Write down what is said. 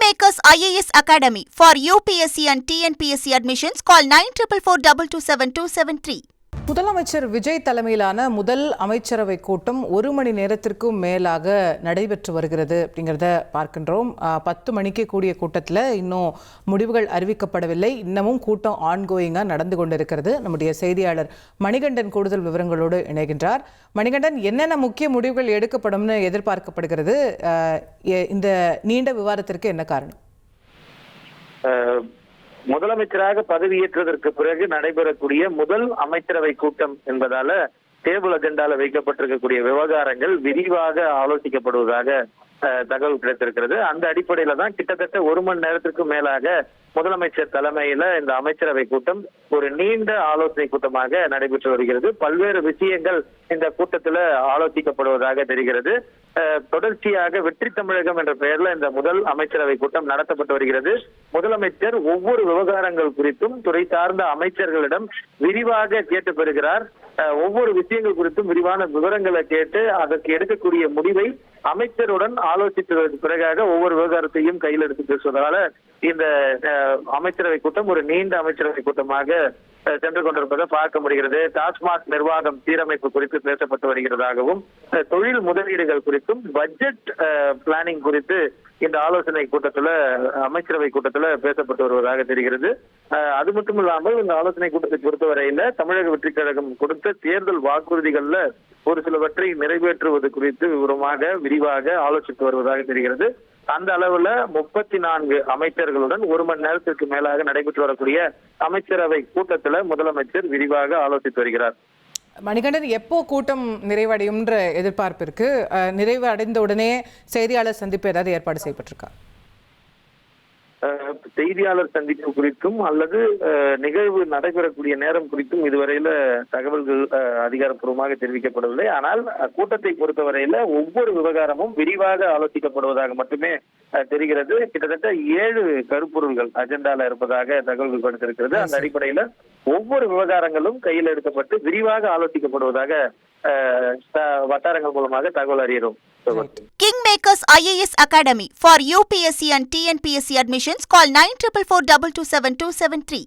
Kingmakers IAS Academy for UPSC and TNPSC admissions. Call 9444227273. முதலமைச்சர் விஜய் தலைமையிலான முதல் அமைச்சரவை கூட்டம் 1 மணி நேரத்திற்கும் மேலாக நடைபெற்று வருகிறது அப்படிங்கிறத பார்க்கின்றோம். 10 மணிக்கு கூடிய கூட்டத்தில் இன்னும் முடிவுகள் அறிவிக்கப்படவில்லை. இன்னமும் கூட்டம் ஆன்கோயிங்காக நடந்து கொண்டிருக்கிறது. நம்முடைய செய்தியாளர் மணிகண்டன் கூடுதல் விவரங்களோடு இணைகின்றார். மணிகண்டன், என்னென்ன முக்கிய முடிவுகள் எடுக்கப்படும்னு எதிர்பார்க்கப்படுகிறது? இந்த நீண்ட விவாதத்திற்கு என்ன காரணம்? முதலமைச்சராக பதவியேற்றதற்கு பிறகு நடைபெறக்கூடிய முதல் அமைச்சரவை கூட்டம் என்பதால டேபிள் அஜெண்டால வைக்கப்பட்டிருக்கக்கூடிய விவகாரங்கள் விரிவாக ஆலோசிக்கப்படுவதாக தகவல் கிடைத்திருக்கிறது. அந்த அடிப்படையில தான் கிட்டத்தட்ட 1 மணி நேரத்திற்கு மேலாக முதலமைச்சர் தலைமையில இந்த அமைச்சரவை கூட்டம் ஒரு நீண்ட ஆலோசனை கூட்டமாக நடைபெற்று வருகிறது. பல்வேறு விஷயங்கள் இந்த கூட்டத்துல ஆலோசிக்கப்படுவதாக தெரிகிறது. தொடர்ச்சியாக வெற்றி தமிழகம் என்ற பெயர்ல இந்த முதல் அமைச்சரவை கூட்டம் நடத்தப்பட்டு வருகிறது. முதலமைச்சர் ஒவ்வொரு விவகாரங்கள் குறித்தும் துறை சார்ந்த அமைச்சர்களிடம் விரிவாக கேட்டு பெறுகிறார். ஒவ்வொரு விஷயங்கள் குறித்தும் விரிவான விவரங்களை கேட்டு அதற்கு எடுக்கக்கூடிய முடிவை அமைச்சருடன் ஆலோசித்ததற்கு பிறகாக ஒவ்வொரு விவகாரத்தையும் கையில் எடுத்து பேசுவதால இந்த அமைச்சரவை கூட்டம் ஒரு நீண்ட அமைச்சரவை கூட்டமாக சென்று கொண்டிருப்பதை பார்க்க முடிகிறது. டாஸ்மாக் நிர்வாகம் சீரமைப்பு குறித்து பேசப்பட்டு வருகிறதாகவும், தொழில் முதலீடுகள் குறித்தும், பட்ஜெட் பிளானிங் குறித்து இந்த ஆலோசனை கூட்டத்துல அமைச்சரவை கூட்டத்துல பேசப்பட்டு வருவதாக தெரிகிறது. அது மட்டும் இல்லாமல் இந்த ஆலோசனை கூட்டத்தை பொறுத்தவரையில தமிழக வெற்றி கழகம் கொடுத்த தேர்தல் வாக்குறுதிகள்ல ஒரு சிலவற்றை நிறைவேற்றுவது குறித்து விரிவாக ஆலோசித்து வருவதாக தெரிகிறது. அந்த அளவுல 34 அமைச்சர்களுடன் 1 மணி நேரத்திற்கு மேலாக நடைபெற்று வரக்கூடிய அமைச்சரவை கூட்டத்துல முதலமைச்சர் விரிவாக ஆலோசித்து வருகிறார். மணிகண்டன், எப்போ கூட்டம் நிறைவடையும்ன்ற எதிர்பார்ப்பு இருக்கு? நிறைவு அடைந்த உடனே செய்தியாளர் சந்திப்பு ஏதாவது ஏற்பாடு செய்யப்பட்டிருக்கா? செய்தியாளர் சந்திப்பு குறித்தும் அல்லது நிகழ்வு நடைபெறக்கூடிய நேரம் குறித்தும் இதுவரையில தகவல்கள் அதிகாரப்பூர்வமாக தெரிவிக்கப்படவில்லை. ஆனால் கூட்டத்தை பொறுத்தவரையில ஒவ்வொரு விவகாரமும் விரிவாக ஆலோசிக்கப்படுவதாக மட்டுமே தெரிகிறது. கிட்டத்தட்ட 7 கருப்பொருள்கள் அஜெண்டால இருப்பதாக தகவல்கள் கொடுத்திருக்கிறது. அந்த அடிப்படையில ஒவ்வொரு விவகாரங்களும் கையில் எடுக்கப்பட்டு விரிவாக ஆலோசிக்கப்படுவதாக வட்டாரங்கள் மூலமாக தகவல் அறிகிறோம். Kingmakers IAS Academy for UPSC and TNPSC admissions. Call 9444227273.